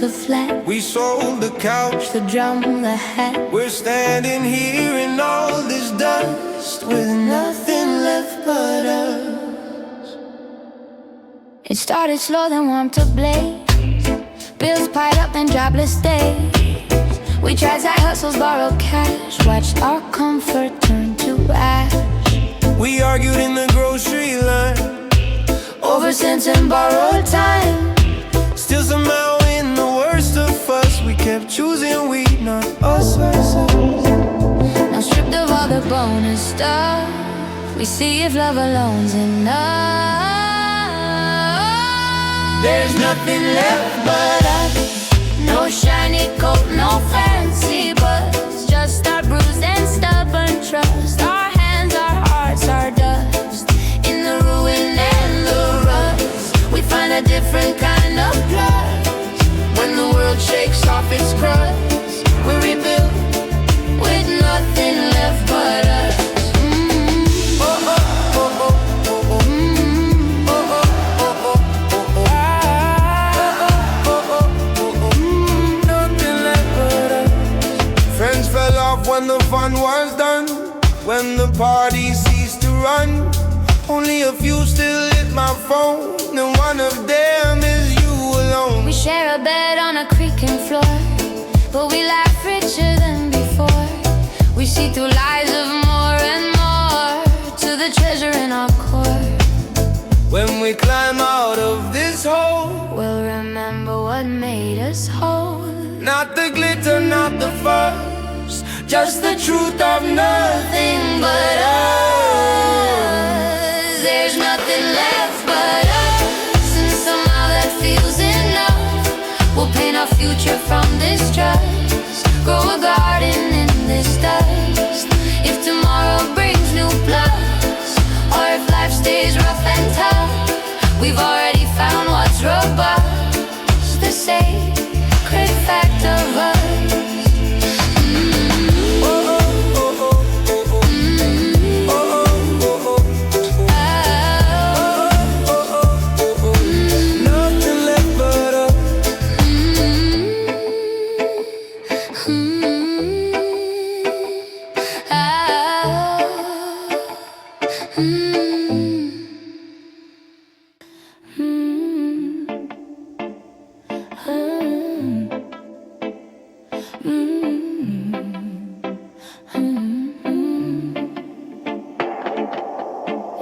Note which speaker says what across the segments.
Speaker 1: the flat.
Speaker 2: We sold the couch,
Speaker 1: the drum, the hat.
Speaker 2: we're standing here in all this dust with nothing left but us.
Speaker 1: It started slow, then warmed to blaze. Bills piled up, then jobless days. We tried side hustles, borrowed cash. Watched our comfort turn to ash.
Speaker 2: We argued in the grocery line
Speaker 1: over cents and borrowed time.
Speaker 2: Still somehow in the worst of us, we kept choosing we, not us versus.
Speaker 1: Now stripped of all the bonus stuff, we see if love alone's enough.
Speaker 2: There's nothing left but us.
Speaker 1: No shiny coat, no fancy buzz, just our bruised and stubborn trust. Our hands, our hearts, our dust. In the ruin and the rust, we find a different kind of plus.
Speaker 2: When the world shakes off its crust, we rebuild
Speaker 1: with nothing left but us.
Speaker 2: When the fun was done, when the party ceased to run, only a few still hit my phone, and one of them is you alone.
Speaker 1: We share a bed on a creaking floor, but we laugh richer than before. We see through lies of more and more to the treasure in our core.
Speaker 2: When we climb out of this hole,
Speaker 1: we'll remember what made us whole.
Speaker 2: Not the glitter, not the fuss, just the truth of nothing but us.
Speaker 1: There's nothing left but us, and somehow that feels enough. We'll paint our future from this trust, grow a garden in this dust. If tomorrow brings new plus, or if life stays rough and tough, we've already found what's robust, the sacred fact of us.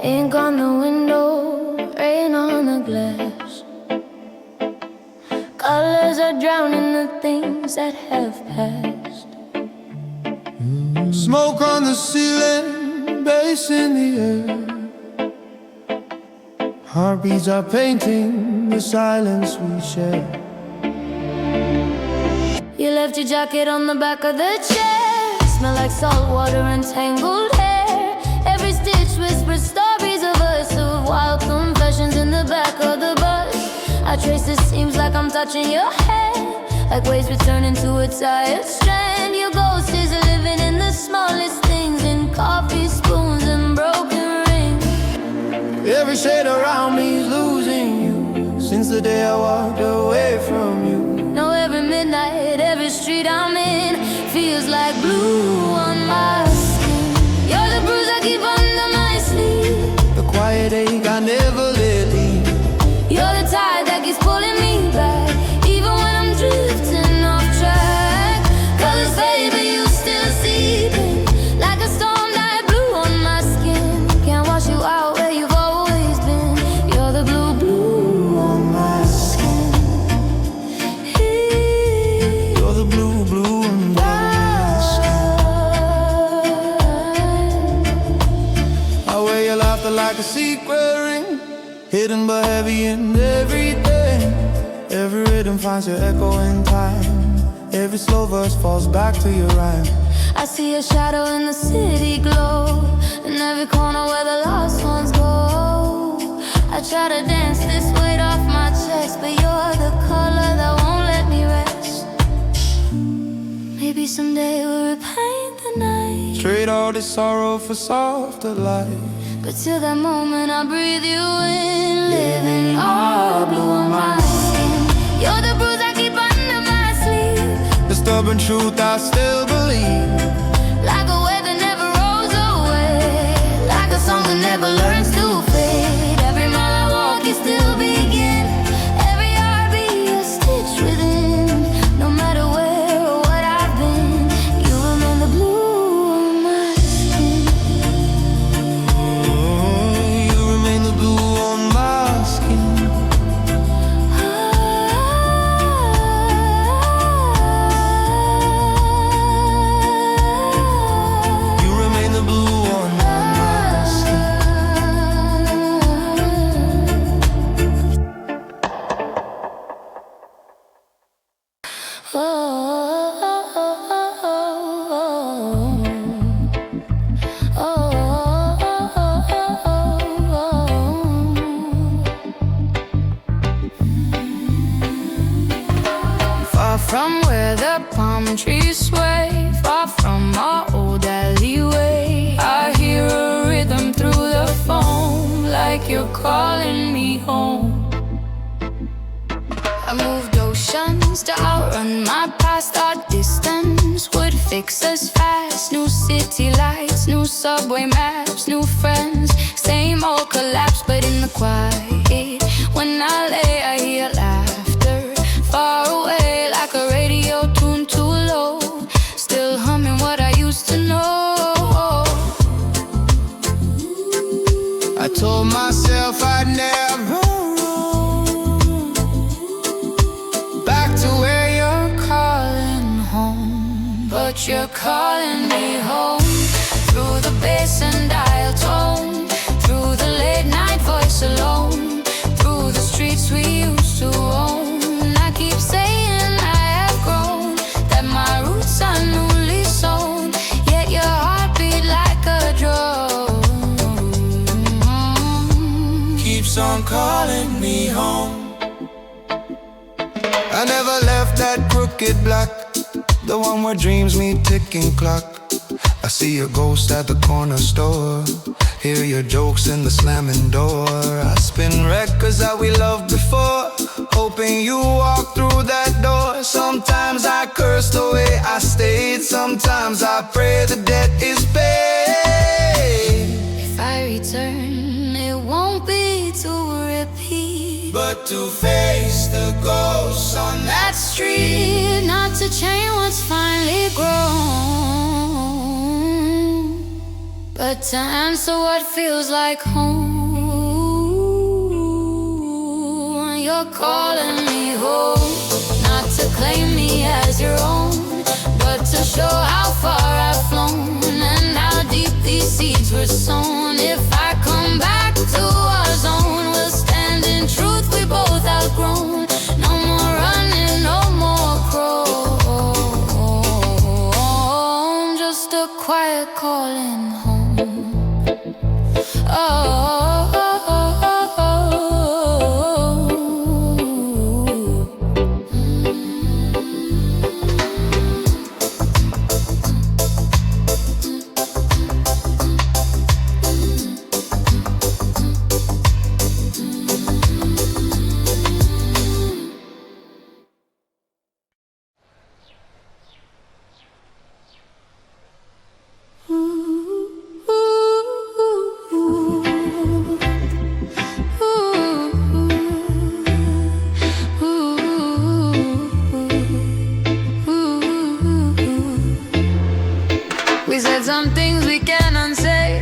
Speaker 1: Ink on the window, rain on the glass. Colors are drowning the things that have passed.
Speaker 2: Smoke on the ceiling, bass in the air. Heartbeats are painting the silence we share.
Speaker 1: You left your jacket on the back of the chair. Smell like salt water and tangled hair. Every stitch whispers stories of us, of wild confessions in the back of the bus. I trace the seams like I'm touching your hair, like waves returning to a tired strand. Your ghost is living in the smallest things, in coffee spoons and broken rings.
Speaker 2: Every shade around me is losing you, since the day I walked away from you.
Speaker 1: Now every midnight, every street I'm in feels like blue on my skin. You're the bruise I keep under my sleeve,
Speaker 2: the quiet ache I never let leave.
Speaker 1: You're the tide that keeps pulling me back, even when I'm drifting off track. 'Cause baby, you still seeping like a storm that blew on my skin. Can't wash you out where you've always been. You're the blue, blue on my skin.
Speaker 2: You're the blue, blue on my skin. I wear your laughter like a secret ring, hidden but heavy in everything. Every rhythm finds your echo in time. Every slow verse falls back to your rhyme.
Speaker 1: I see a shadow in the city glow, in every corner where the lost ones go. I try to dance this weight off my chest, but you're the color that won't let me rest. Maybe someday we'll repaint the night,
Speaker 2: Trade all this sorrow for softer light.
Speaker 1: but till that moment I breathe you in, living all blue on my skin. You're the bruise I keep under
Speaker 2: stubborn truth I still believe.
Speaker 1: Like a wave that never rolls away, like a song that never learns to fade. Every mile I walk is still begin, every heartbeat a stitch within. No matter where or what I've been, you remain the blue on my skin.
Speaker 2: You remain the blue on my skin.
Speaker 1: From where the palm trees sway, far from our old alleyway, I hear a rhythm through the foam, like you're calling me home. I moved oceans to outrun my past. Our distance would fix us fast. New city lights, new subway maps, new friends. Same old collapse, but in the quiet. When I lay, I hear laughter far away, like a radio tuned too low. Still humming what I used to know.
Speaker 2: I told myself I'd never roam back to where you're calling home.
Speaker 1: But you're calling me home, through the bass and dial tone, through the late night voice alone, through the streets we used to own. I keep saying I have grown, that my roots are newly sown, yet your heart beat like a drum.
Speaker 2: Keeps on calling me home. I never left that crooked block, the one where dreams meet ticking clock. I see a ghost at the corner store, hear your jokes in the slamming door. I spin records that we loved before, hoping you walk through that door. Sometimes I curse the way I stayed, sometimes I pray the debt is paid.
Speaker 1: If I return, it won't be to repeat,
Speaker 2: but to face the ghosts on that
Speaker 1: street, not to change what's finally grown, but to answer what feels like home. You're calling me home, not to claim me as your own, but to show how far I've flown and how deep these seeds were sown. If I come back to our zone, we'll stand in truth we both outgrown. No more running, no more chrome, just a quiet calling home. Oh. We said some things we can't unsay.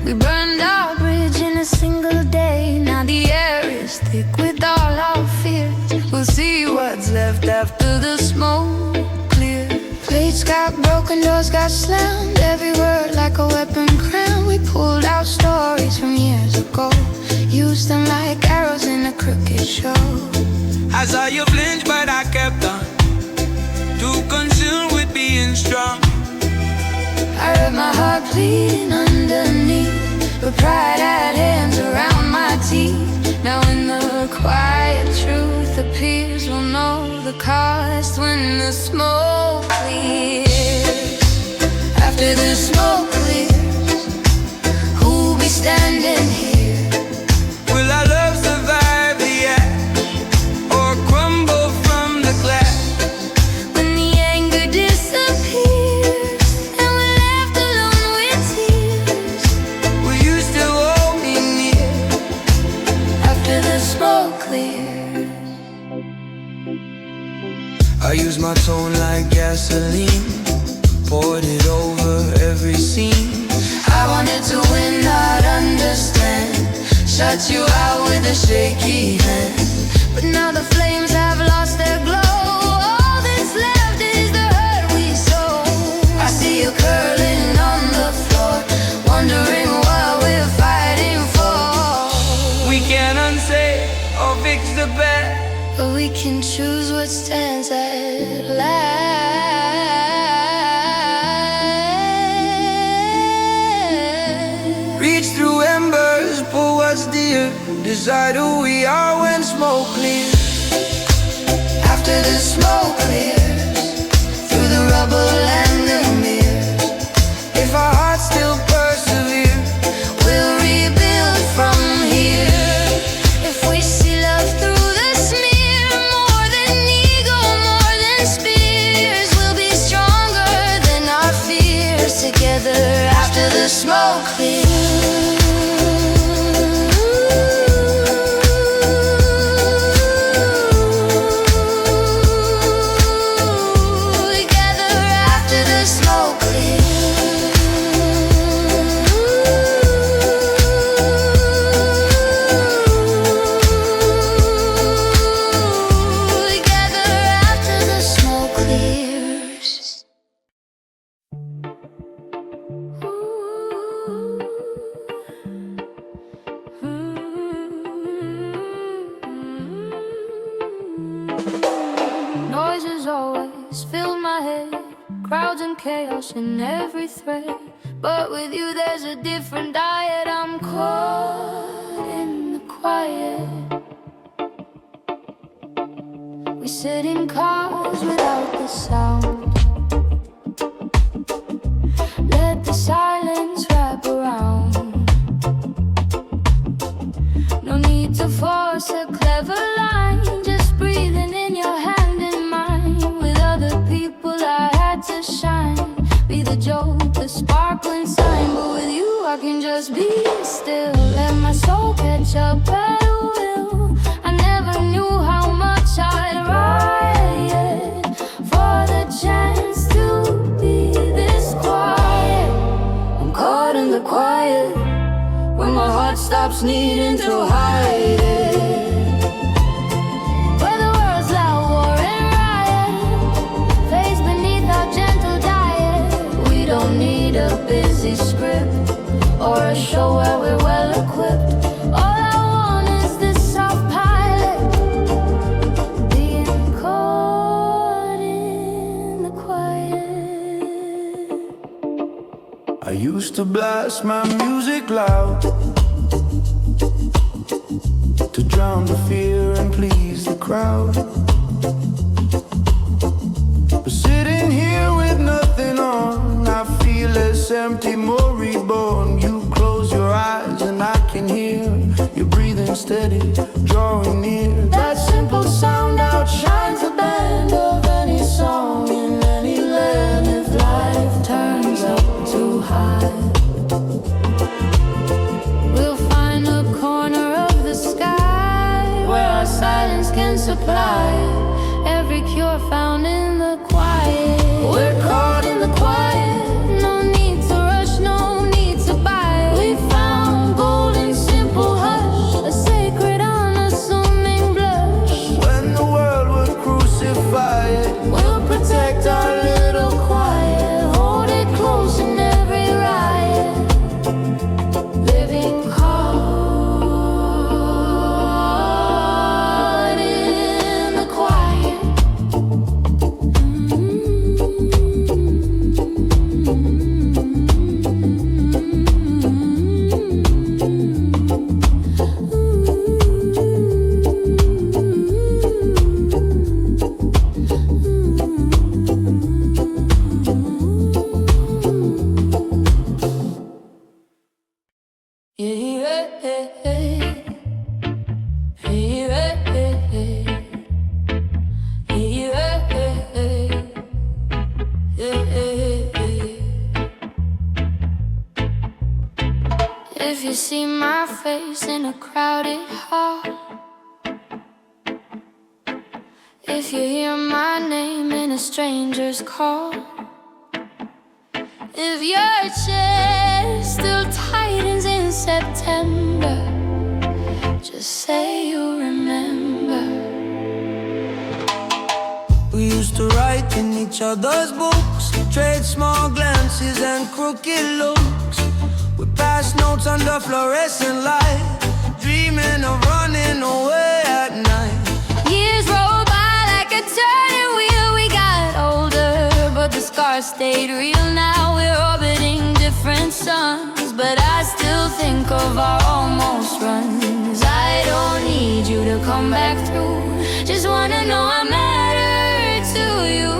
Speaker 1: We burned our bridge in a single day. Now the air is thick with all our fears. We'll see what's left after the smoke clears. Plates got broken, doors got slammed. Every word like a weapon crammed. We pulled out stories from years ago, used them like arrows in a crooked show.
Speaker 3: I saw you flinch, but I kept on, too consumed with being strong.
Speaker 1: I heard my heart bleeding underneath, but pride had hands around my teeth. Now when the quiet truth appears, we'll know the cost when the smoke clears. After the smoke clears, who'll be standing here?
Speaker 3: Will our love survive the act, or crumble from the glass?
Speaker 1: When the anger
Speaker 3: alone like gasoline, poured it over every scene.
Speaker 1: I wanted to win, not understand, shut you out with a shaky hand. But now the flames have lost their glow. All that's left is the hurt we sow. I see you curling on the floor, wondering what we're fighting for.
Speaker 3: We can't unsay or fix the past,
Speaker 1: but we can choose what stands at last.
Speaker 3: Reach through embers, pull what's dear, decide who we are when smoke clears.
Speaker 1: After the smoke clears, through the rubble and the mirrors,
Speaker 3: if our hearts still persevere,
Speaker 1: we'll rebuild from here. If we see love through the smear, more than ego, more than spears, we'll be stronger than our fears. Together after the smoke clears. Noises always fill my head, crowds and chaos in every thread. But with you there's a different diet. I'm caught in the quiet. We sit in cars without the sound, let the silence wrap around. No need to force a clever line, just breathing in your hand and mine. With other people I had to shine, be the joke, the sparkling sign. But with you I can just be still, let my soul catch up at will. I never knew how much I'd riot for the chance to be this quiet. I'm caught in the quiet, when my heart stops needing to hide it. Where the world's loud, war and riot, face beneath our gentle diet. We don't need a busy script or a show where we're well equipped. All I want is this soft pilot, being caught in the quiet.
Speaker 2: I used to blast my music loud to drown the fear and please the crowd. But sitting here with nothing on, I feel less empty, more reborn. You close your eyes and I can hear you breathing steady, drawing near. That simple sound outshines the band of any song in any land. If life turns up too high,
Speaker 1: We'll find a corner of the sky where our silence can supply every cure found in the quiet. We're caught in the quiet, no need to rush, no need to buy. We found gold in simple hush, a sacred unassuming blush.
Speaker 2: when the world would crucify it,
Speaker 1: We'll protect our little quiet, hold it close in every riot, living caught in the quiet. If you see my face in a crowded hall, if you hear my name in a stranger's call. If your chest still tightens in September, just say you remember.
Speaker 3: We used to write in each other's books, trade small glances and crooked looks. We passed notes under fluorescent light, dreaming of running away at night.
Speaker 1: Years roll by like a turning wheel. We got older, but the scars stayed real. Now we're orbiting different suns, but I still think of our almost runs. I don't need you to come back through, just wanna know I matter to you.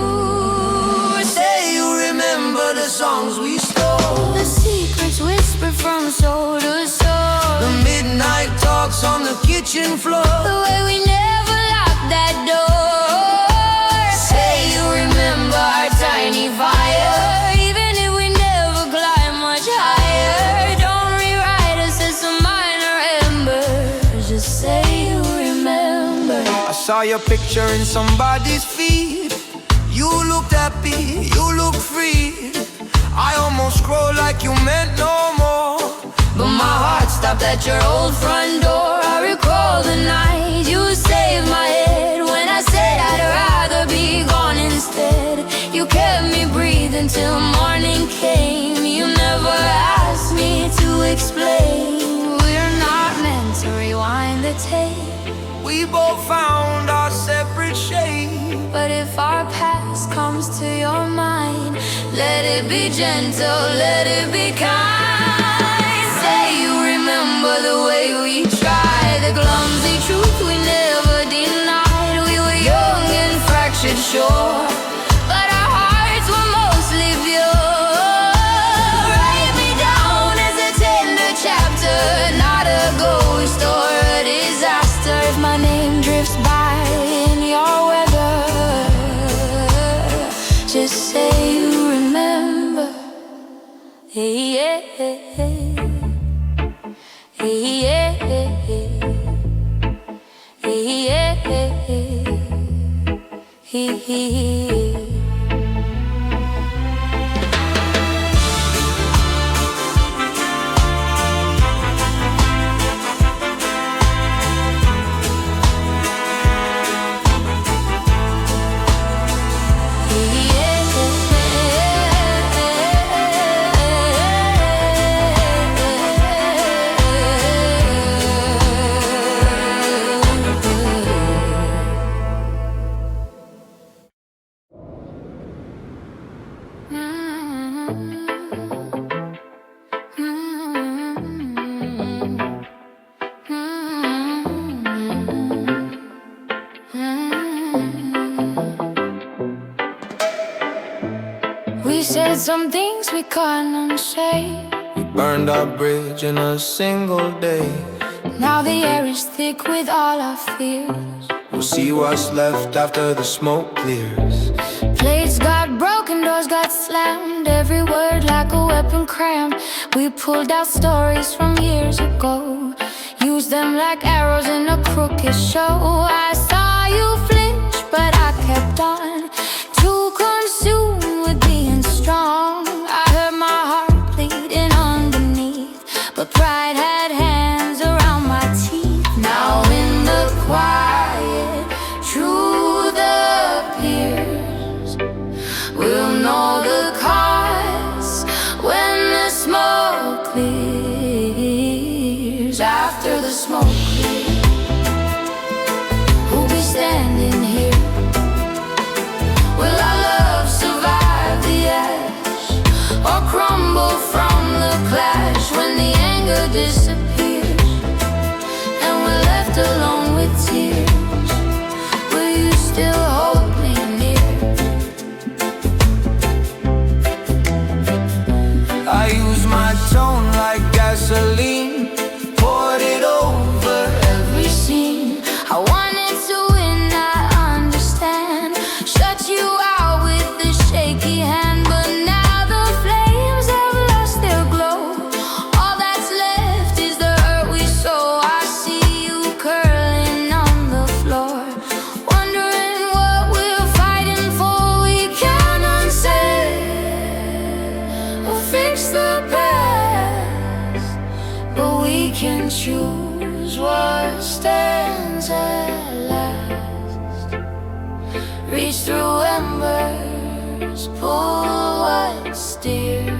Speaker 3: Say you remember the songs we stole,
Speaker 1: The secrets whispered from soul to soul,
Speaker 3: the midnight talks on the kitchen floor,
Speaker 1: the way we never locked that door. Say you remember our tiny fire, even if we never climb much higher. Don't rewrite us as some minor embers, just say you remember.
Speaker 3: I saw your picture in somebody's feed. You looked happy, you looked free. I almost scrolled like you meant no more,
Speaker 1: But my heart stopped at your old front door. I recall the night you saved my head when I said I'd rather be gone instead. You kept me breathing till morning came. You never asked me to explain. We're not meant to rewind the tape,
Speaker 3: we both found our separate shade.
Speaker 1: but if our past comes to your mind, let it be gentle, let it be kind. Say you remember the way we tried, the clumsy truth we never denied. We were young and fractured, sure, but our hearts were mostly pure. Write me down as a tender chapter, not a ghost or a disaster. If my name drifts by in your weather, just say you remember. Hey, yeah, hey, yeah, hey, yeah. We said some things we can't unsay.
Speaker 3: We burned our bridge in a single day.
Speaker 1: Now the air is thick with all our fears.
Speaker 3: We'll see what's left after the smoke clears.
Speaker 1: Plates got broken, doors got slammed, every word like a weapon crammed. We pulled out stories from years ago, used them like arrows in a crooked show. I saw you flinch, but I kept on, too consumed with being strong. I heard my heart bleeding underneath, but pride had hands around my teeth. Now in the quiet, truth appears. We'll know the cause when the smoke clears. After the smoke clears, we'll be standing here. Will our love survive the ash, or crumble from the clash when the anger disappears and we're left alone with tears? Will you still hold me near? choose what stands at last. Reach through embers, pull what steer.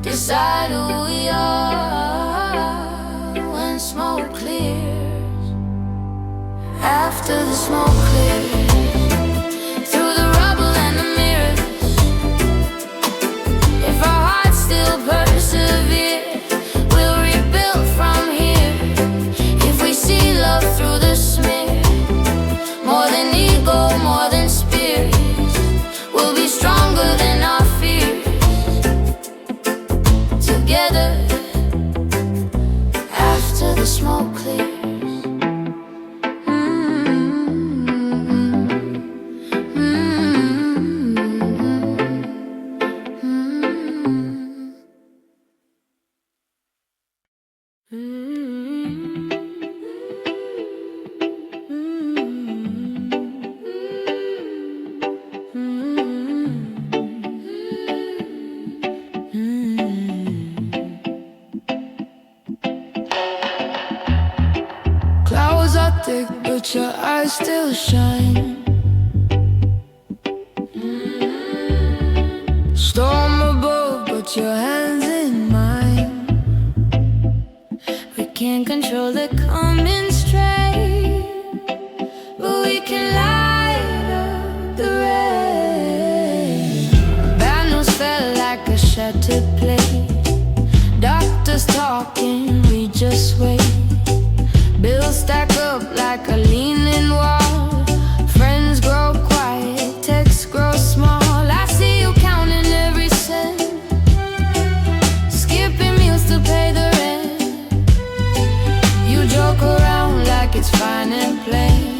Speaker 1: Decide who we are when smoke clears. After the smoke clears, through the rubble and the mirrors, if our hearts still persevere, we'll rebuild from here. If we see love through the smear, more than ego, more than spirits, we'll be stronger than our fears. Together, after the smoke clears. Clouds are thick, but your eyes still shine. Storm above, but your hands in mine. We can't control the coming strain, but we can light up the rain. Bad news felt like a shattered plate. Doctors talking, we just wait. Bills stack up like a leaning wall. Friends grow quiet, texts grow small. I see you counting every cent, skipping meals to pay the rent. You joke around like it's fine and plain,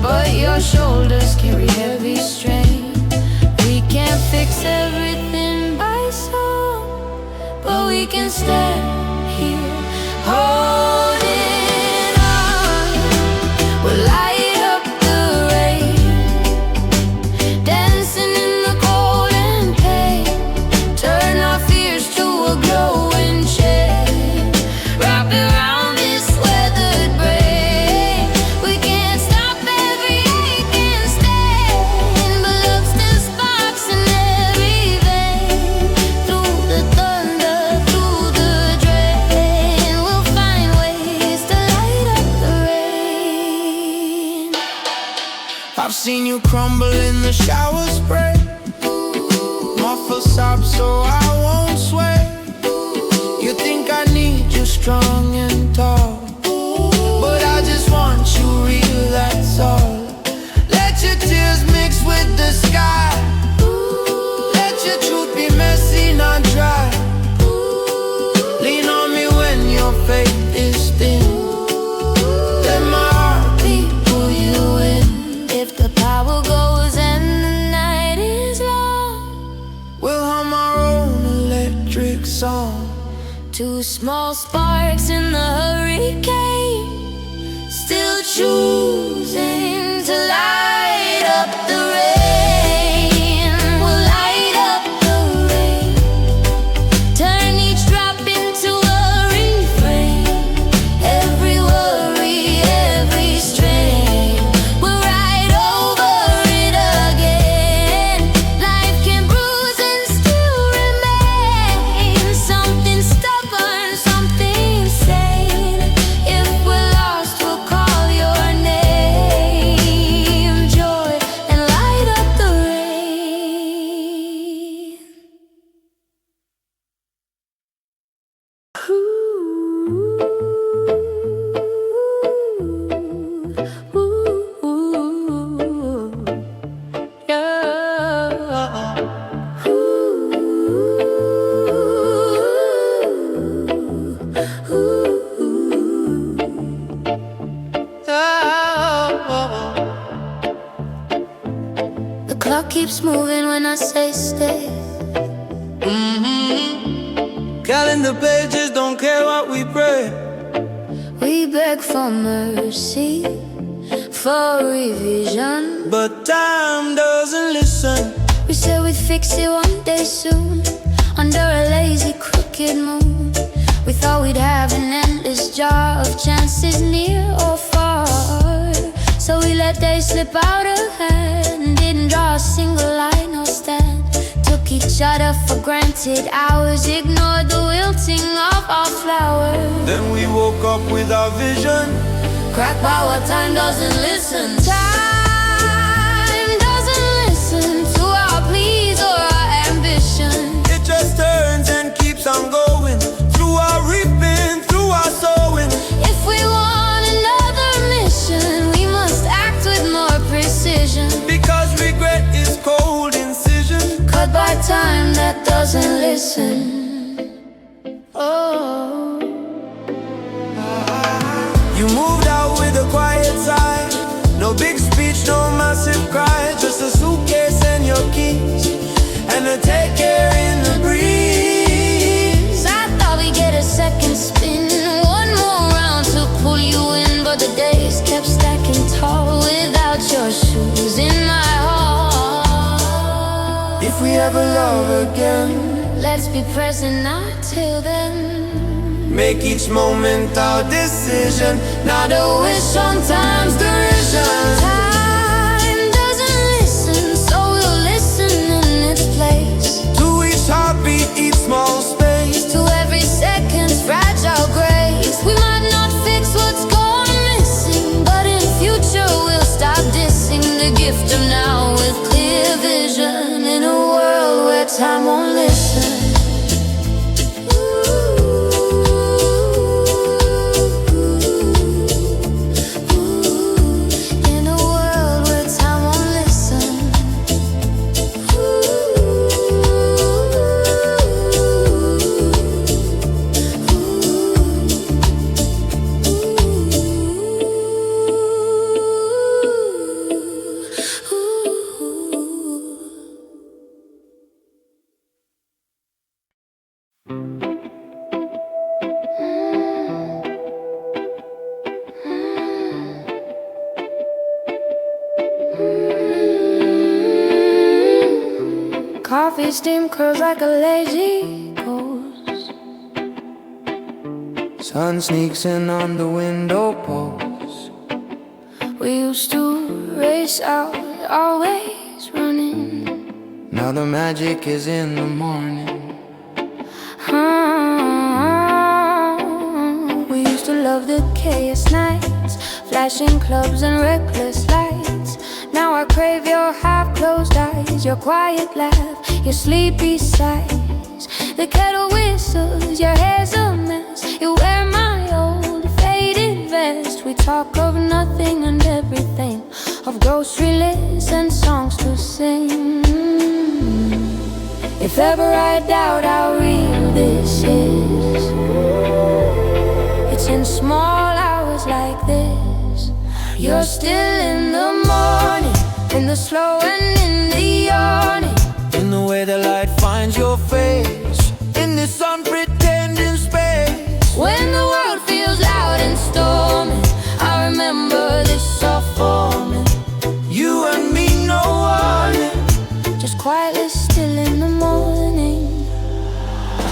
Speaker 1: but your shoulders carry heavy strain. We can't fix everything by song, but we can stand here holding on. We'll light up the rain, dancing in the cold and pain. Turn our fears to a glowing chain, wrap it around this weathered brain. We can't stop every ache and stain, but love still sparks in every vein. Through the thunder, through the drain, we'll find ways to light up the rain.
Speaker 3: I've seen you crumble in the shower spray. Muffle sob so I won't sway. You think I need you strong and tall, but I just want you real, that's all. Let your tears mix with the sky. Let your truth be messy, not dry. Lean on me when your faith is thin. Let my heartbeat pull you in.
Speaker 1: If the power goes and the night is long,
Speaker 3: We'll hum our own electric song.
Speaker 1: two small sparks in the hurricane, still choosing to light up the rain. We'll light up the rain, turn each drop into a refrain. Every worry, every strain, we'll ride over it again. Life can bruise and still remain something stubborn, something sane. If we're lost, we'll call your name. Joy and light up the rain. The clock keeps moving when I say stay.
Speaker 3: Calendar pages don't care what we pray.
Speaker 1: We beg for mercy, for revision,
Speaker 3: but time doesn't listen.
Speaker 1: we said we'd fix it one day soon, under a lazy crooked moon. We thought we'd have an endless jar of chances near or far. So we let days slip out of hand, didn't draw a single line or stand. Took each other for granted hours, ignored the wilting of our flowers.
Speaker 3: Then we woke up with our vision,
Speaker 1: cracked by what time doesn't listen. Time doesn't listen to our pleas or our ambition.
Speaker 3: it just turns and keeps on going, through our reaping, through our sowing.
Speaker 1: If we want another mission, we must act with more precision.
Speaker 3: Because regret is cold incision,
Speaker 1: Cut by time that doesn't listen. Oh,
Speaker 3: you moved out with a quiet sigh. No big speech, no massive cry, just a suitcase and your keys, and a take care in the breeze.
Speaker 1: I thought we'd get a second spin, one more round to pull you in, but the days kept stacking tall without your shoes in my heart.
Speaker 3: If we ever love again,
Speaker 1: Let's be present, not till then.
Speaker 3: make each moment our decision, not a wish on time's derision.
Speaker 1: Time doesn't listen, so we'll listen in its place.
Speaker 3: To each heartbeat, each small space,
Speaker 1: To every second's fragile grace. We might not fix what's gone missing, but in future we'll stop dissing the gift of now with clear vision. In a world where time won't listen. In a world where time won't listen. Coffee steam curls like a lazy ghost.
Speaker 3: sun sneaks in on the window post.
Speaker 1: We used to race out, always running.
Speaker 3: Now the magic is in the morning.
Speaker 1: We used to love the chaos nights, flashing clubs and reckless lights. Now I crave your half-closed eyes, your quiet laugh, your sleepy sighs. The kettle whistles, your hair's a mess. You wear my old faded vest. We talk of nothing and everything, of grocery lists and songs to sing. If ever I doubt how real this is, it's in small hours like this. You're still in the morning, in the slow and in the yawning,
Speaker 3: In the way the light finds your face, in this unpretending space.
Speaker 1: when the world feels loud and stormy. I remember this soft forming,
Speaker 3: You and me, no warning.
Speaker 1: just quietly still in the morning.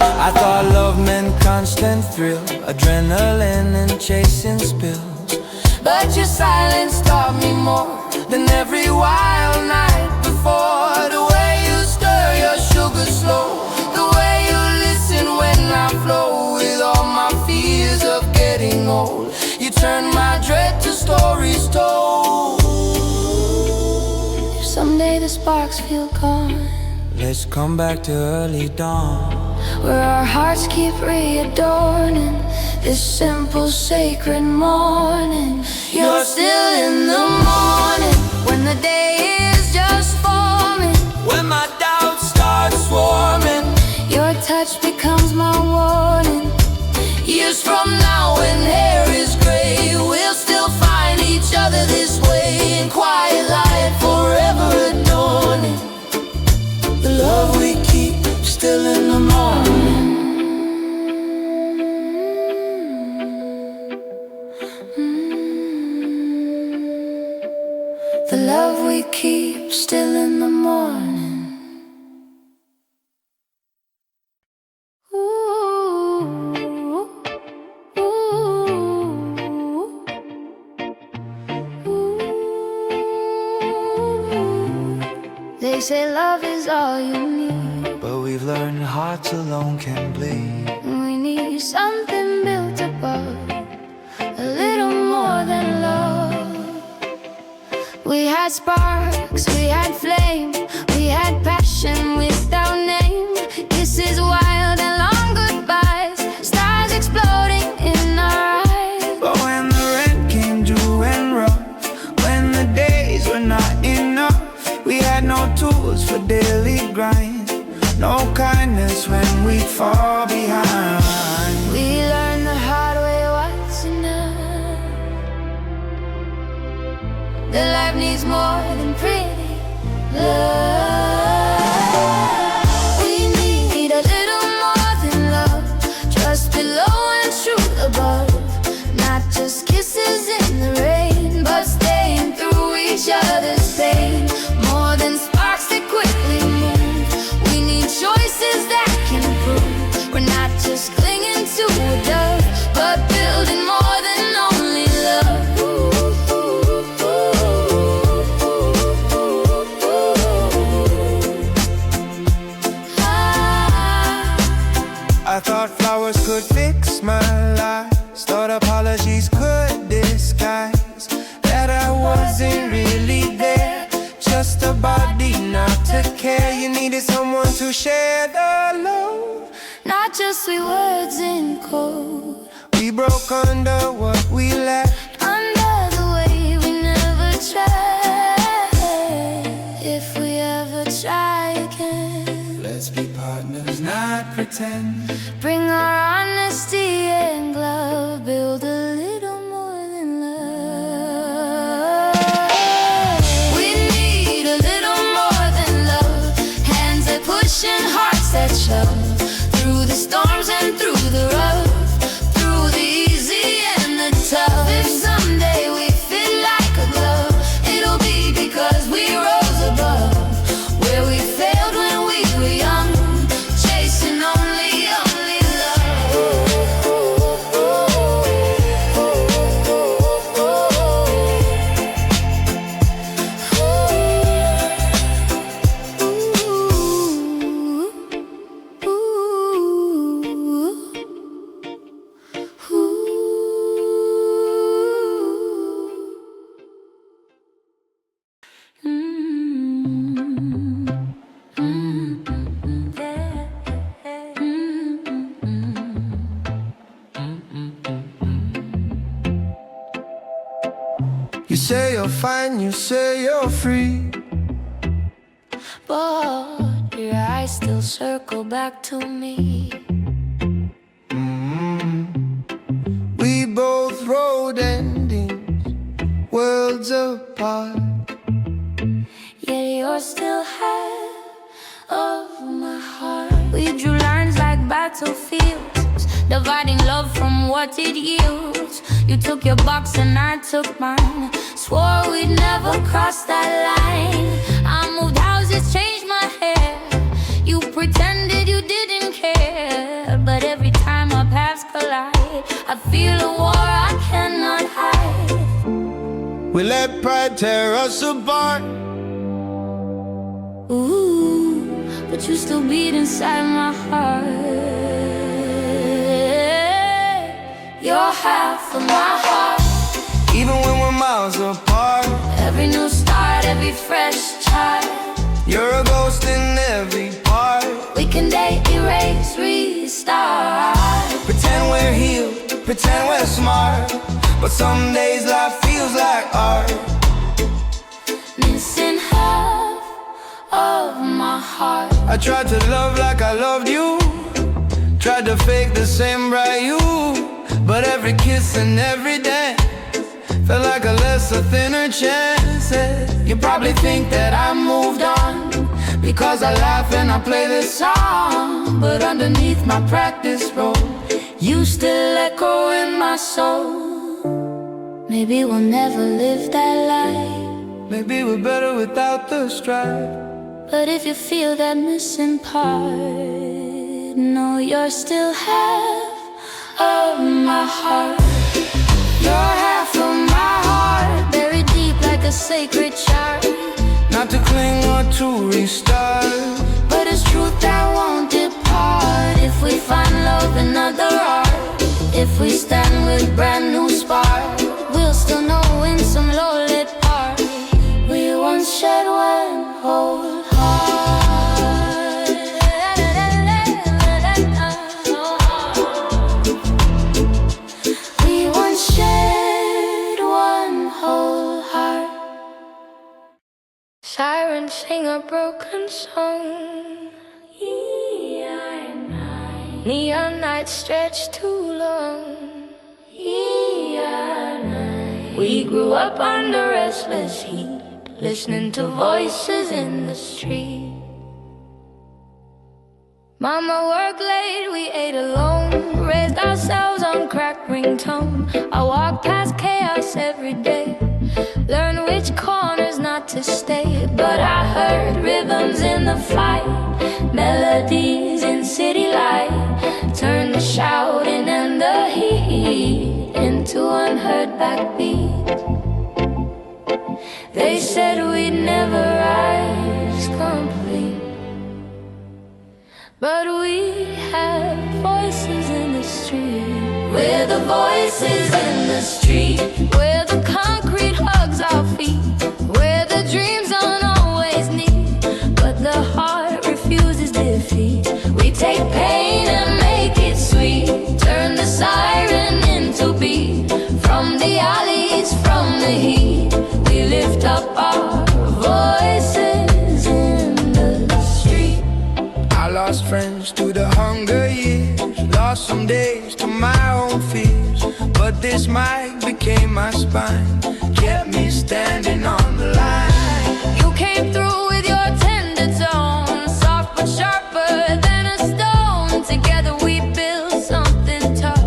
Speaker 3: I thought love meant constant thrill, adrenaline and chasing spills.
Speaker 1: But your silence taught me more
Speaker 3: Than every wild night before. The way you stir your sugar slow, the way you listen when I flow with all my fears of getting old. You turn my dread to stories told.
Speaker 1: If someday the sparks feel gone,
Speaker 3: Let's come back to early dawn,
Speaker 1: where our hearts keep readorning this simple sacred morning. You're still in the morning, when the day is just forming.
Speaker 3: when my doubts start swarming.
Speaker 1: Your touch becomes my warning.
Speaker 3: Years from now when hair is gray, we'll still find each other this way, in quiet light forever adorning the love we keep still in the morning.
Speaker 1: The love we keep They say love is all you need,
Speaker 3: but we've learned hearts alone can bleed.
Speaker 1: we need something built above, a little more than love. We had sparks, we had flame, we had passion without name. Kisses wild and long goodbyes, stars exploding in our eyes.
Speaker 3: But when the rent came due and rough, when the days were not enough, we had no tools for daily grind, no kindness when we'd fall behind.
Speaker 1: We learned the hard way what's enough, that life needs more than pretty love. We need a little more than love, trust below and truth above. Not just kisses in the rain, but staying through each other's pain. More than sparks that quickly move, we need choices that can prove we're not just clinging to a dove, but building more than only love.
Speaker 3: I thought flowers could fix my life, thought apologies could disguise that I wasn't really there, just a body not to care. You needed someone to share the load,
Speaker 1: Not just sweet words in code,
Speaker 3: we broke under what we left.
Speaker 1: under the way we never tried. If we ever try again,
Speaker 3: Let's be partners, not pretend.
Speaker 1: bring our honesty and love, build a little more than love. We need a little more than love, hands that push and hearts that shove, through the storms and through the rough, through the easy and the tough. If someday we fit like a glove, it'll be because we rose above where we failed when we were young, chasing only
Speaker 3: You say you're fine, you say you're free,
Speaker 1: but your eyes still circle back to me.
Speaker 3: we both rode endings, worlds apart.
Speaker 1: Yet you're still half of my heart. We drew lines like battlefields, dividing love from what it yields. You took your box and I took mine, swore we'd never cross that line. I moved houses, changed my hair, you pretended you didn't care. But every time our paths collide, I feel a war I cannot hide.
Speaker 3: We let pride tear us apart.
Speaker 1: Ooh, but you still beat inside my heart. You're half of my heart,
Speaker 3: Even when we're miles apart,
Speaker 1: every new start, every fresh start.
Speaker 3: you're a ghost in every part.
Speaker 1: We can date, erase, restart.
Speaker 3: Pretend we're healed, pretend we're smart, but some days life feels like art.
Speaker 1: Missing half of my heart.
Speaker 3: I tried to love like I loved you, tried to fake the same bright you, but every kiss and every dance felt like a lesser, thinner chance. You probably think that I moved on because I laugh and I play this song, but underneath my practice roll,
Speaker 1: You still echo in my soul. Maybe we'll never live that life,
Speaker 3: maybe we're better without the strife.
Speaker 1: but if you feel that missing part, know you're still half of my heart. You're half of my heart, buried deep like a sacred chart.
Speaker 3: not to cling or to restart,
Speaker 1: but it's truth that won't depart. If we find love in other art, if we stand with brand new spark, we'll still know in some low-lit part we once shared one whole heart. We once shared one whole heart. Sirens sing a broken song. Neon nights stretch too long. We grew up under restless heat, listening to voices in the street. Mama worked late, we ate alone, raised ourselves on crack ringtone. I walk past chaos every day, learn which corners not to stay. But I heard rhythms in the fight, melodies in city light, turn the shouting and the heat into unheard backbeat. They said we'd never rise complete, but we have voices in the street. We're the voices in the street. Where the concrete hugs our feet, where the dreams don't always need, but the heart refuses defeat. We take pain and make it sweet, turn the siren into beat. From the alleys, from the heat, we lift up our voices in the street.
Speaker 3: I lost friends to the hunger years, lost some days to my own fears, but this mic became my spine, kept me standing on the line.
Speaker 1: You came through with your tender tone, soft but sharper than a stone. Together we built something tough,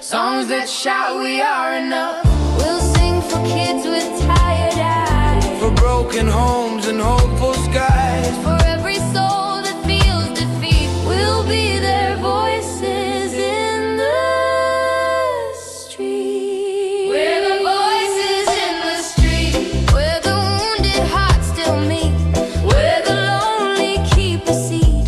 Speaker 1: songs that shout we are enough. We'll sing for kids with tired eyes,
Speaker 3: For broken homes and hopeful skies,
Speaker 1: for every soul that feels defeat. We'll be their voices in the street. We're the voices in the street, where the wounded hearts still meet, where the lonely keep a seat.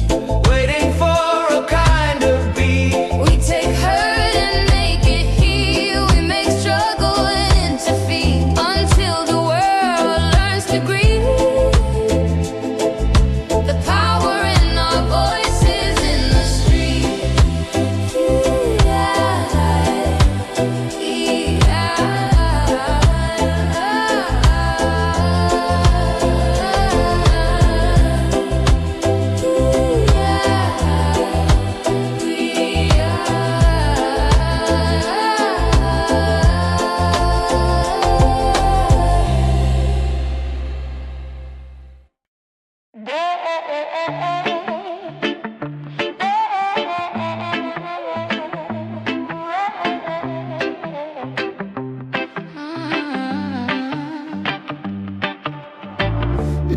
Speaker 3: waiting for a kind of beat.
Speaker 1: We take hurt and make it heal, we make struggle into feet, until the world learns to grieve. The power in our voices in the street.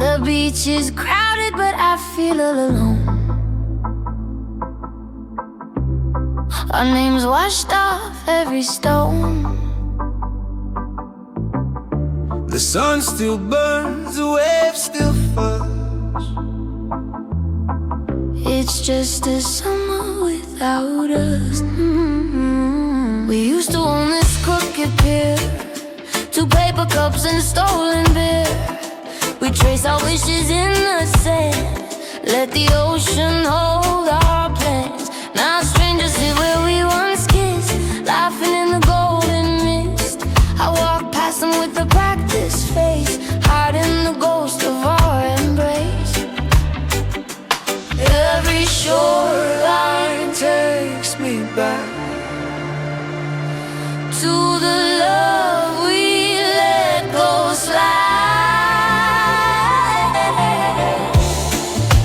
Speaker 1: The beach is crowded, but I feel all alone. Our names washed off every stone.
Speaker 3: The sun still burns, the waves still fuzz.
Speaker 1: It's just a summer without us. We used to own this crooked pier, 2 paper cups and stolen beer. We trace our wishes in the sand, let the ocean hold our plans. Now strangers sit where we once kissed, laughing in the golden mist. I walk past them with a practiced face, hiding the ghost of our embrace. Every shoreline
Speaker 3: Takes me back
Speaker 1: to the love we let go slide.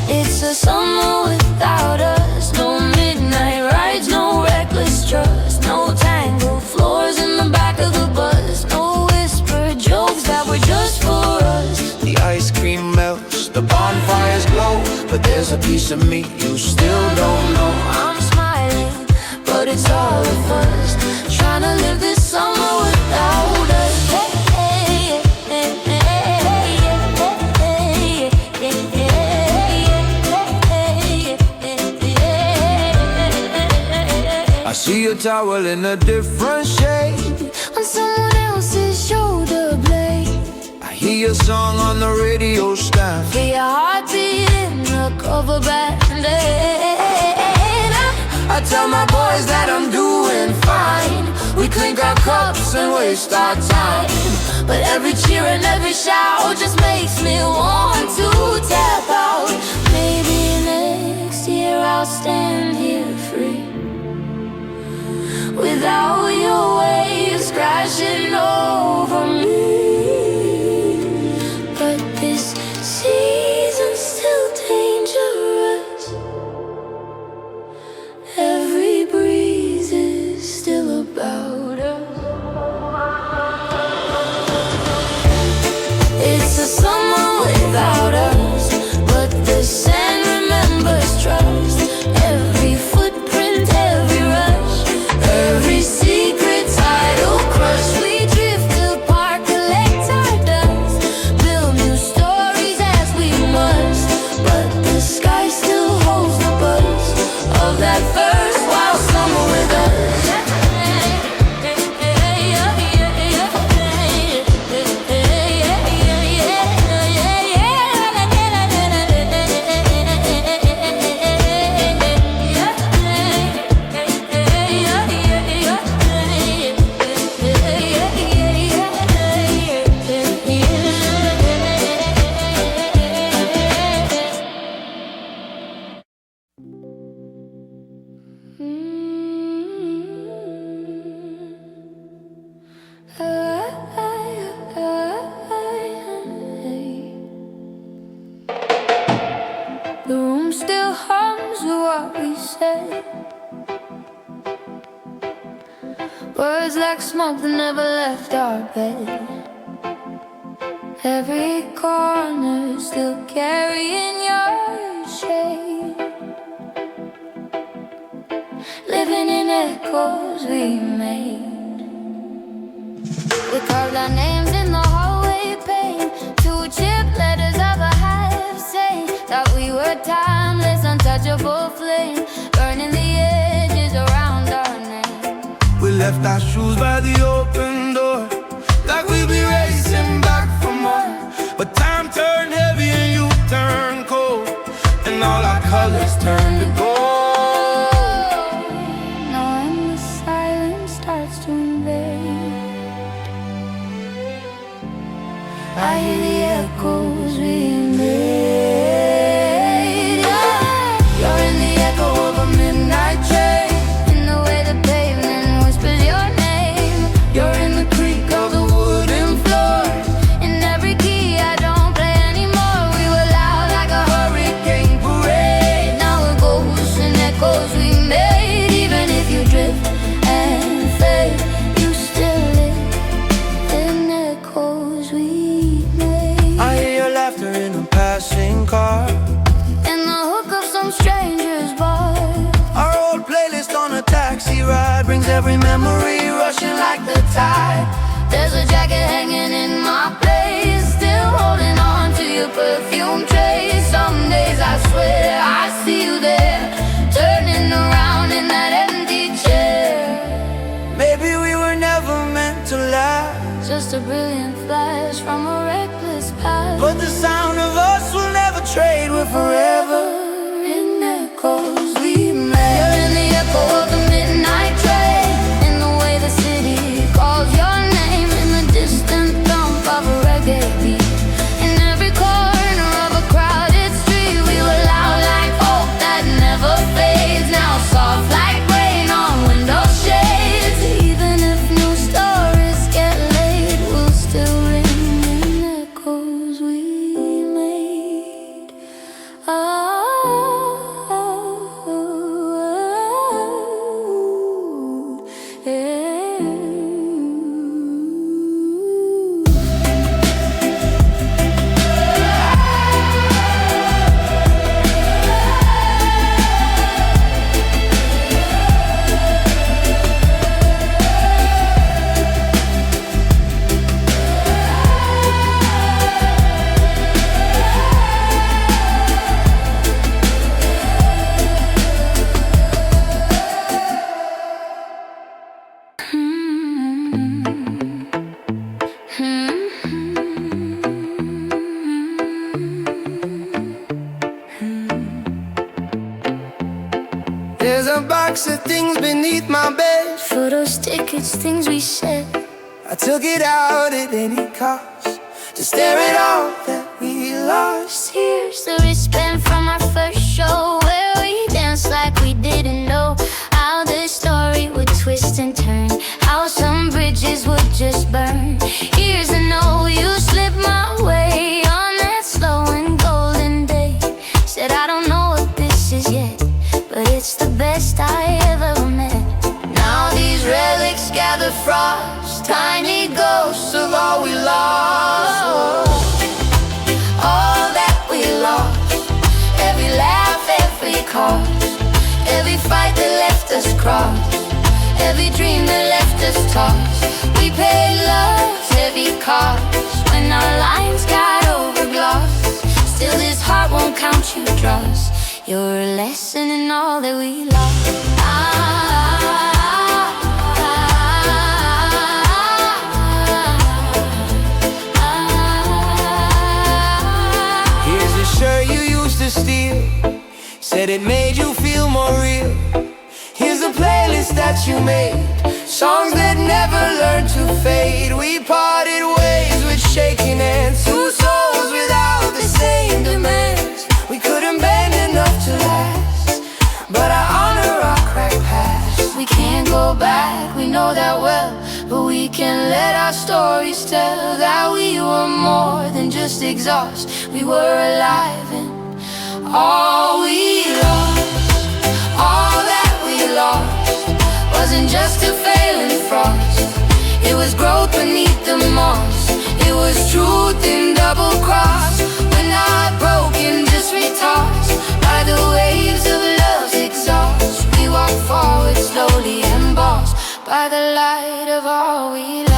Speaker 1: It's a summer without us, no midnight rides, no reckless trust, no tangled floors in the back of the bus, no whispered jokes that were just for us.
Speaker 3: the ice cream melts, the bonfires glow, but there's a piece of me you still don't know.
Speaker 1: I'm smiling, but it's all of us, trying to live this summer without us. Hey, hey, hey, hey, hey, hey,
Speaker 3: see a towel in a different shade
Speaker 1: on someone else's shoulder blade.
Speaker 3: I hear your song on the radio stand.
Speaker 1: Feel your heartbeat in the cover band.
Speaker 3: I tell my boys that I'm doing fine. We clink our cups and waste our time,
Speaker 1: but every cheer and every shout just makes me want to tap out. Maybe next year I'll stand here free, without your waves crashing over me. But this season's still dangerous. Every breeze is still about us. It's a summer without us, but the sand remembers trust. Every footprint, every rush, every secret tidal crush. We drift apart, collect our dust, build new stories as we must. But the sky still holds the buzz of that first wild summer with us. The room still hums with what we said. Words like smoke that never left our bed. Every corner still carrying your shade. Living in echoes we made. We carved our names in the hallway pane, 2 chip letters of a half say. Thought we were timeless, untouchable flame, burning the edges around our name.
Speaker 3: We left our shoes by the open door, like we'd be racing back for more. But time turned heavy and you turned cold, and all our colors turned to gold.
Speaker 1: Now when the silence starts to invade, I hear the echoes we made. You're in the echo of a midnight train, in the way the pavement whispers your name. You're in the creak of the wooden floor, in every key I don't play anymore. We were loud like a hurricane parade. Now we're ghosts
Speaker 3: There's a box of things beneath my bed.
Speaker 1: Photos, tickets, things we said.
Speaker 3: I took it out at any cost to stare at all that we lost.
Speaker 1: Here's the wristband from our first show, where we danced like we didn't know how the story would twist and turn, how some bridges would just burn. Here's a note you slipped my way on that slow and golden day. Said I don't know what this is yet, but it's the best I ever met. Now these relics gather frost, tiny ghosts of all we lost. All that we lost, every laugh, every cause, every fight that left us crossed, every dream that left us tossed. We paid love's heavy cost when our lines got overglossed. Still this heart won't count you dross. You're a lesson in all that we lost.
Speaker 3: Here's a shirt you used to steal, said it made you feel more real. Here's a playlist that you made, songs that never learned to fade. We parted ways with shaking hands, two souls without the same demands. We couldn't bend enough to last, but I honor our cracked past.
Speaker 1: We can't go back, we know that well, but we can let our stories tell that we were more than just exhaust. We were alive and all we lost, all that we lost, wasn't just a failing frost. It was growth beneath the moss, it was truth in double cross. We're not broken, just retossed by the waves of love's exhaust. We walk forward slowly embossed by the light of all we lost.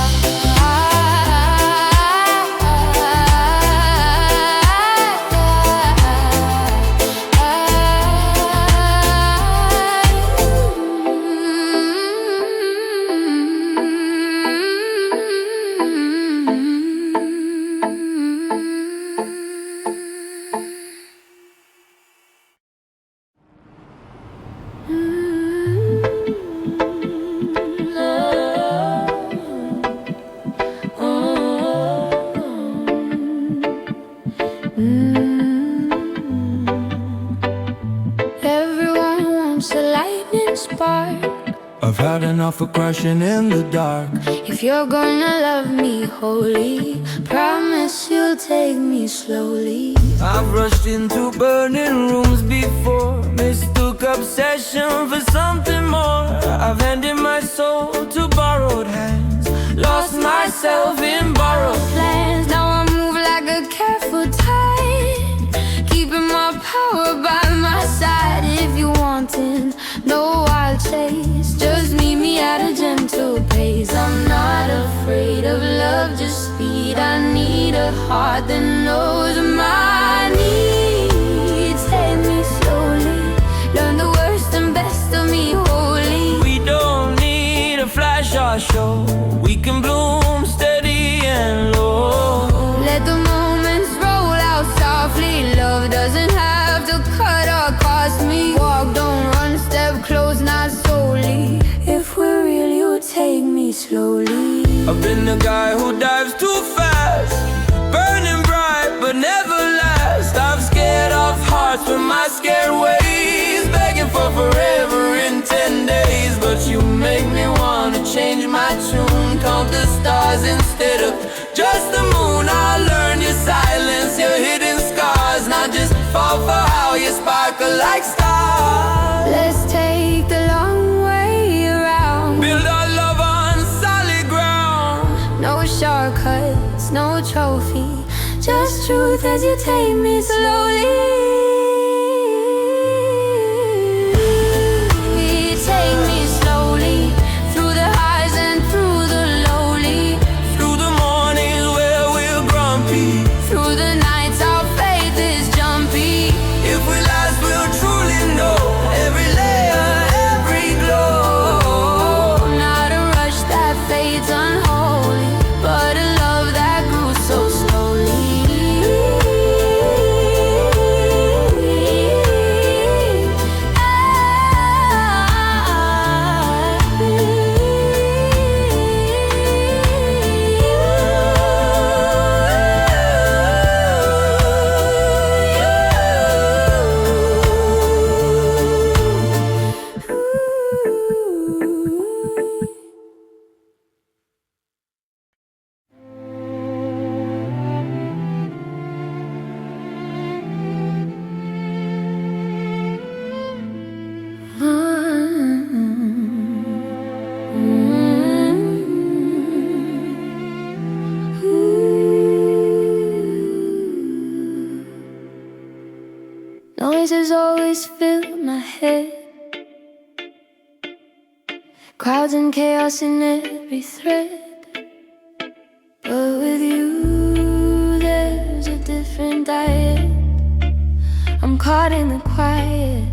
Speaker 1: Everyone wants a lightning spark.
Speaker 3: I've had enough of crashing in the dark.
Speaker 1: If you're gonna love me wholly, promise you'll take me slowly.
Speaker 3: I've rushed into burning rooms before, mistook obsession for something more. I've handed my soul to borrowed hands, lost myself in borrowed
Speaker 1: Plans, now I move like a careful tide, keeping my power by my side. If you wantin', no wild chase, just meet me at a gentle pace. I'm not afraid of love, just speed. I need a heart that knows my needs. Take me slowly, learn the worst and best of me wholly.
Speaker 3: We don't need a flash or show, we can bloom steady and low.
Speaker 1: Let the moments roll out softly. Love doesn't have to cut or cost me. Walk, don't run, step close, not solely. If we're real, you take me slowly.
Speaker 3: I've been the guy who dives too fast, burning bright but never last. I've scared off hearts with my scared ways, begging for forever in 10 days. But you make me wanna change my tune, count the stars instead of just the moon. I learned your silence, your hidden scars, not just fall for how you sparkle like stars.
Speaker 1: Let's take the long way around.
Speaker 3: Build our love on solid ground.
Speaker 1: No shortcuts, no trophy, just truth as you take me slowly. Take me slowly, through the highs and through the lowly,
Speaker 3: Through the mornings where we're grumpy,
Speaker 1: through the nights our faith is jumpy.
Speaker 3: if we last we'll truly know every layer, every glow.
Speaker 1: Not a rush that fades unholy, but a love that grew so slowly. noise fill my head. Crowds and chaos in every thread. But with you, there's a different diet. I'm caught in the quiet.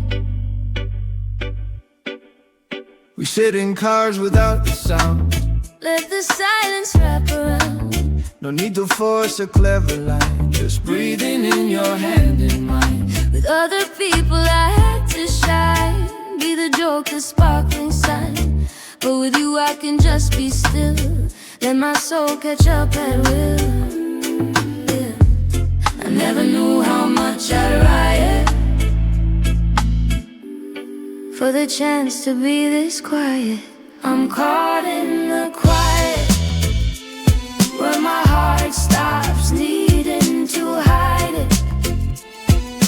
Speaker 2: We sit in cars without the sound.
Speaker 1: Let the silence wrap around.
Speaker 2: No need to force a clever line. Just breathing in your hand in mine.
Speaker 1: With other people I had to shine, be the joke, the sparkling sign. But with you I can just be still. Let my soul catch up at will. Yeah. I never knew how much I'd riot for the chance to be this quiet. I'm caught in the quiet, where my heart stops needing to hide it,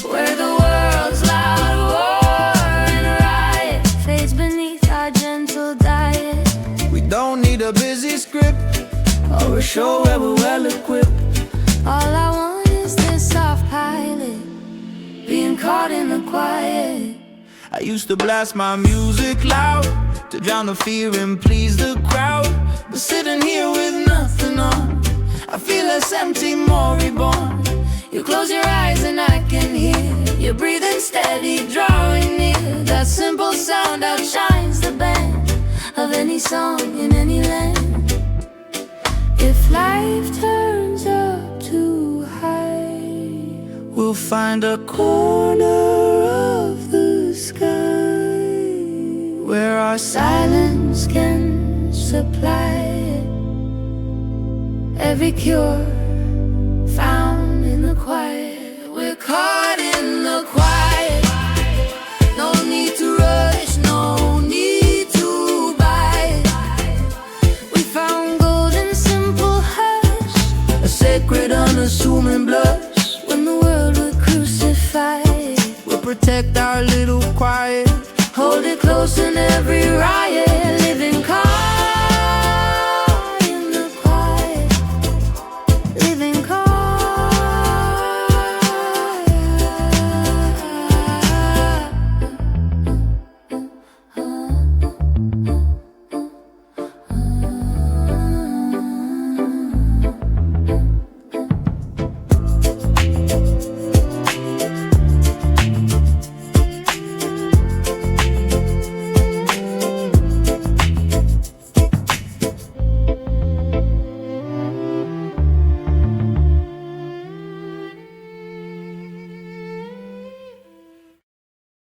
Speaker 1: where the world's loud war and riot fades beneath our gentle diet.
Speaker 2: We don't need a busy script or a show where we're well equipped.
Speaker 1: All I want is this soft pilot, being caught in the quiet.
Speaker 2: I used to blast my music loud to drown the fear and please the crowd. But sitting here with nothing on, I feel less empty, more reborn. You close your eyes and I can hear you breathing steady, drawing near. That simple sound outshines the band of any song in any land. If life turns up too high, we'll find a corner of the sky
Speaker 1: where our silence can supply it. Every cure found in the quiet. We're caught in the quiet. No need to rush, no need to buy it. We found golden simple hush, a sacred unassuming blush. When the world would crucify it,
Speaker 2: we'll protect our little quiet.
Speaker 1: hold it close in every riot. Living caught in the quiet. Living caught.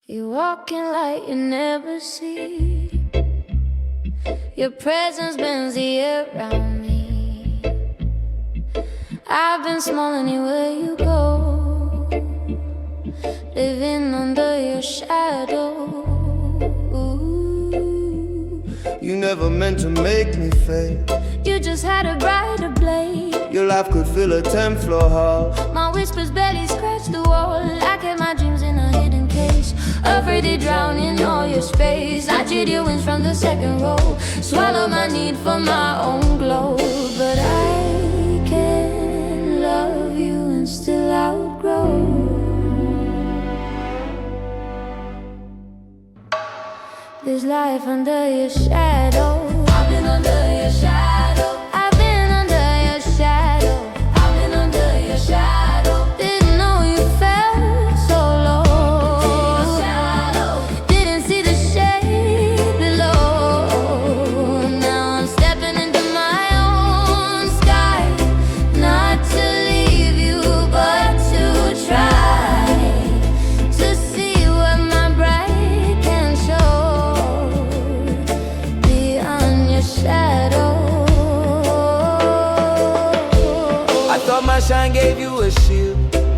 Speaker 1: You're walking like you never see. Your presence bends the air around me. I've been small anywhere you go, living under your shadow.
Speaker 2: You never meant to make me fade.
Speaker 1: You just had a brighter blade.
Speaker 2: Your life could fill a 10th floor hall.
Speaker 1: My whispers barely scratch the wall. I kept my dreams in a hidden cage, afraid to drown in all your space. I cheered your wins from the second row, swallow my need for my own glow. But I can love you and still outgrow. There's life under your shadow. I've been under your shadow. I've been under your shadow. I've been under your shadow. Didn't know you felt so low. Your shadow. Didn't see the shade below. Now I'm stepping into my own sky. Not to leave you, but to try to see what my bright can show. Shadow.
Speaker 2: I thought my shine gave you a shield,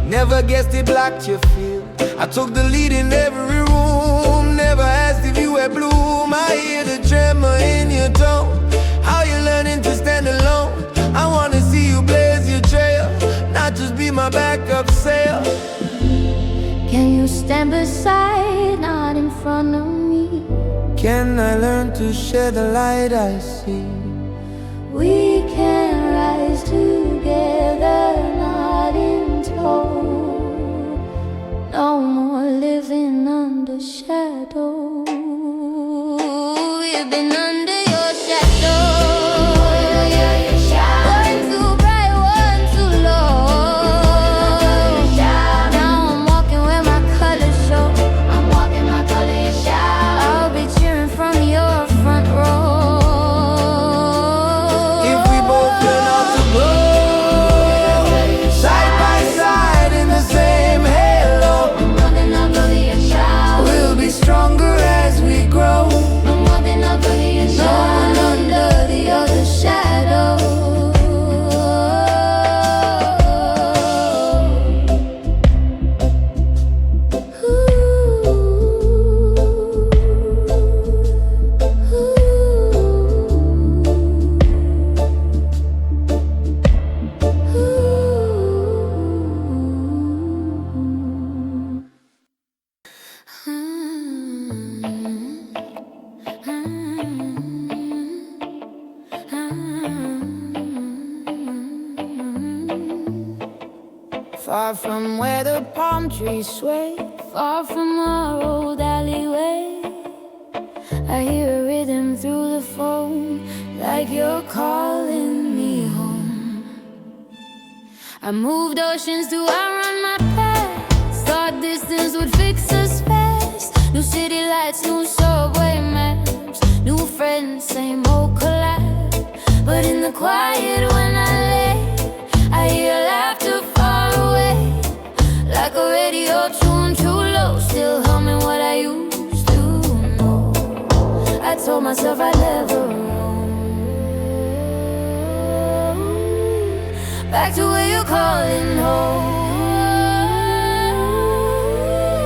Speaker 2: never guessed it blocked your field. I took the lead in every room, never asked if you had bloom. I hear the tremor in your tone, how you learning to stand alone. I wanna see you blaze your trail, not just be my backup sail.
Speaker 1: Can you stand beside, not in front of me?
Speaker 2: Can I learn to share the light I see?
Speaker 1: We can rise together, not in tow. No more living under shadow. We've been under your shadow. One too bright, one too low. Now I'm walking where my colors show. I'll be cheering from your front row.
Speaker 2: If we both turn out to grow side by side in the same halo, we'll be stronger as we grow.
Speaker 1: No one under the other shadow. Far from where the palm trees sway, far from our old alleyway, I hear a rhythm through the phone, like you're calling me home. I moved oceans to outrun my past, thought distance would fix us fast. New city lights, new subway maps, new friends, same old collab. But in the quiet when I lay, I hear laughter far away, like a radio tune too low, still humming what I used to know. I told myself I'd never roam back to where you're calling home,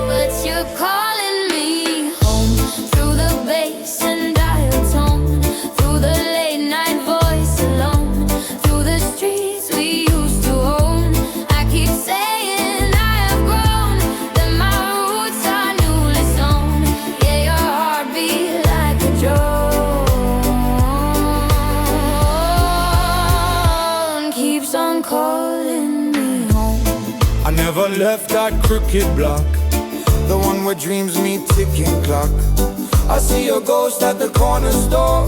Speaker 1: but you're calling me home through the bass and dial tone, through the late night voice alone, through the streets we used to own. I keep saying I have grown, that my roots are newly sown. Yeah, your heart beat like a drone, keeps on calling me home.
Speaker 2: I never left that crooked block, the one where dreams meet ticking clock. I see your ghost at the corner store,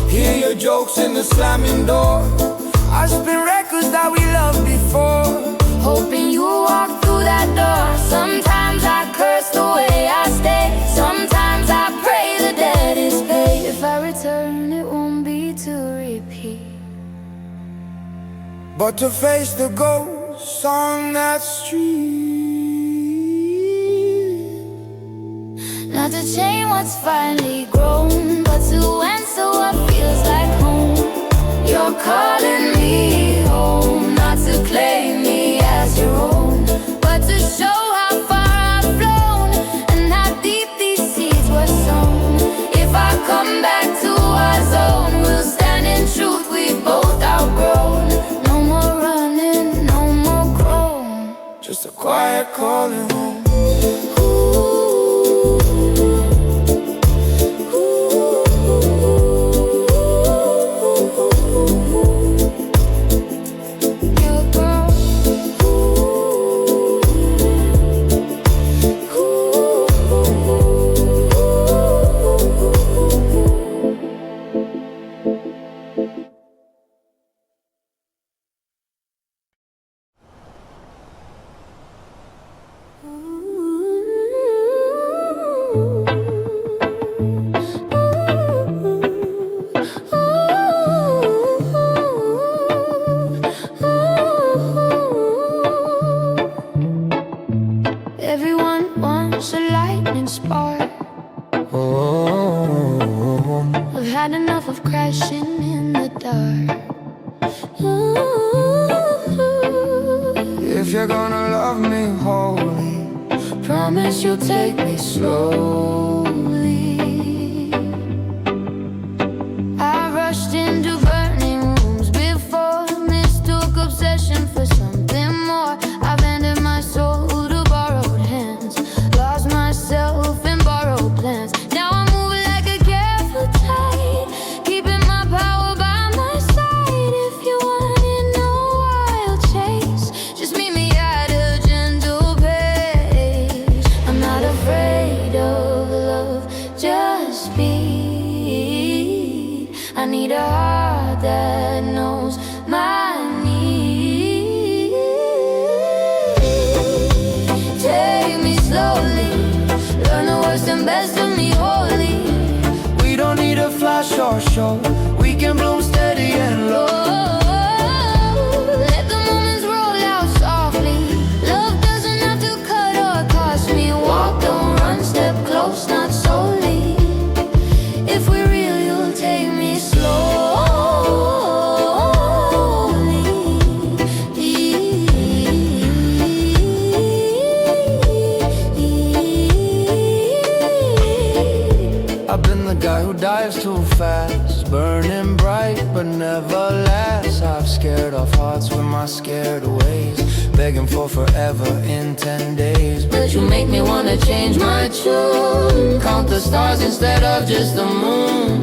Speaker 2: hear your jokes in the slamming door. I spin records that we loved before,
Speaker 1: Hoping you walk through that door. Sometimes I curse the way I stay, sometimes I pray the debt is paid. If I return, it won't be to repeat,
Speaker 2: but to face the ghosts on that street.
Speaker 1: not to change what's finally grown, but to answer what feels like home. You're calling me home, not to claim me as your own, but to show how far I've flown and how deep these seeds were sown. If I come back to our zone, we'll stand in truth we've both outgrown. No more running, no more grown,
Speaker 2: Just a quiet calling home.
Speaker 1: your girl. Everyone wants a lightning spark. I've had enough of crashing in the dark.
Speaker 2: If you're gonna love me wholly,
Speaker 1: Promise you'll take me slowly. I rushed into burning rooms before, mistook obsession for something more. I've handed my soul to borrowed hands, lost myself in borrowed plans. Now I'm moving like a careful tide, keeping my power by my side. If you wanna know, I'll chase. Just meet me at a gentle pace. need a heart that knows my needs. Take me slowly, learn the worst and best of me wholly.
Speaker 3: We don't need a flash or show, we can bloom steady and low.
Speaker 1: Let the moments roll out softly. Love doesn't have to cut or cost me. Walk, don't run, step close, not solely. If we're real, you'll take me slowly.
Speaker 3: I've been the guy who dives too fast, burning bright but never lasts. I've scared off hearts with my scared ways, begging for forever in 10 days.
Speaker 1: But you make me wanna change my tune, count the stars instead of just the moon.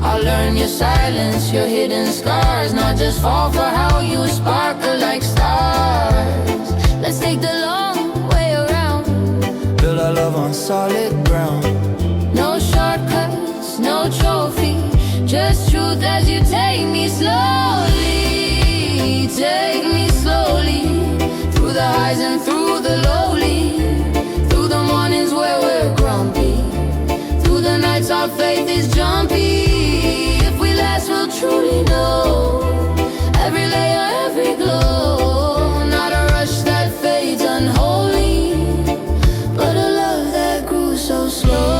Speaker 3: I learn your silence, your hidden scars, not just fall for how you sparkle like stars.
Speaker 1: Let's take the long way around,
Speaker 3: build our love on solid ground.
Speaker 1: no shortcuts, no trophy, just truth as you take me slowly. Take me slowly, through the highs and through the lowly, through the mornings where we're grumpy, through the nights our faith is jumpy. If we last, we'll truly know every layer, every glow. Not a rush that fades unholy, but a love that grew so slow.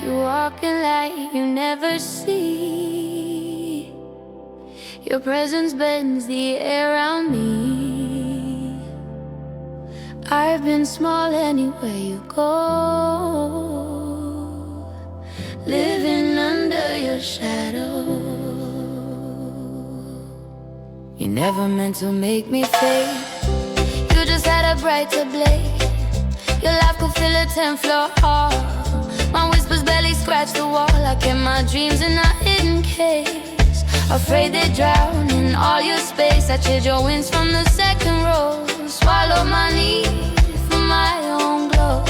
Speaker 1: You're walking like you never see. Your presence bends the air around me. I've been small anywhere you go, living under your shadow. You never meant to make me fade, you just had a brighter blade. Your laugh could fill a 10th floor hall. My whispers barely scratch the wall. I kept my dreams in a hidden case, afraid they drown in all your space. I chilled your wings from the second row, swallowed my need for my own glow.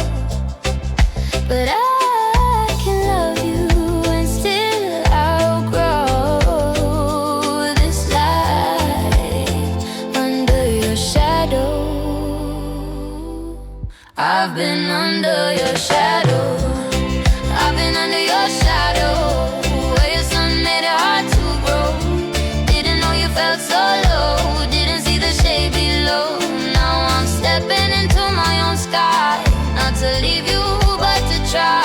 Speaker 1: But I can love you and still outgrow this life under your shadow. I've been under your shadow, I've been under your shadow, where your sun made it hard to grow. Didn't know you felt so low, didn't see the shade below. Now I'm stepping into my own sky, not to leave you but to try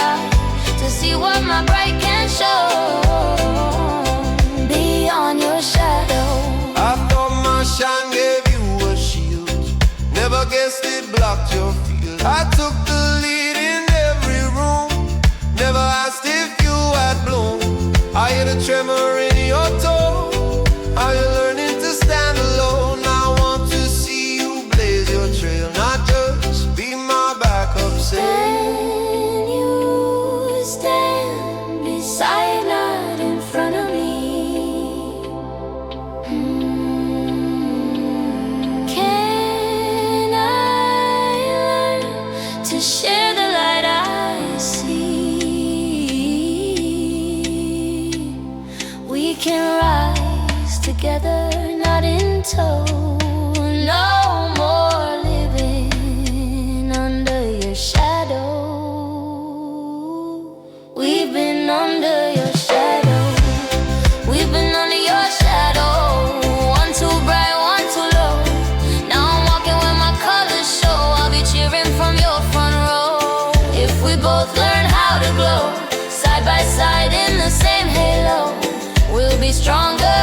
Speaker 1: to see what my bright can show beyond your shadow.
Speaker 2: I thought my shine gave you a shield, never guessed it blocked your field. I took the lead in every room, never asked if you had bloomed. I hear the tremor in your toe, are you learning to stand alone? I want to see you blaze your trail, not just be my backup sail.
Speaker 1: When you stand beside, not in front of me, can I learn to share the light I see? We can rise together, not in tow. No more living under your shadow. We've been under your shadow, we've been under your shadow. One too bright, one too low. Now I'm walking where my colors show. I'll be cheering from your front row. If we both learn how to glow side by side in the same halo, we'll be stronger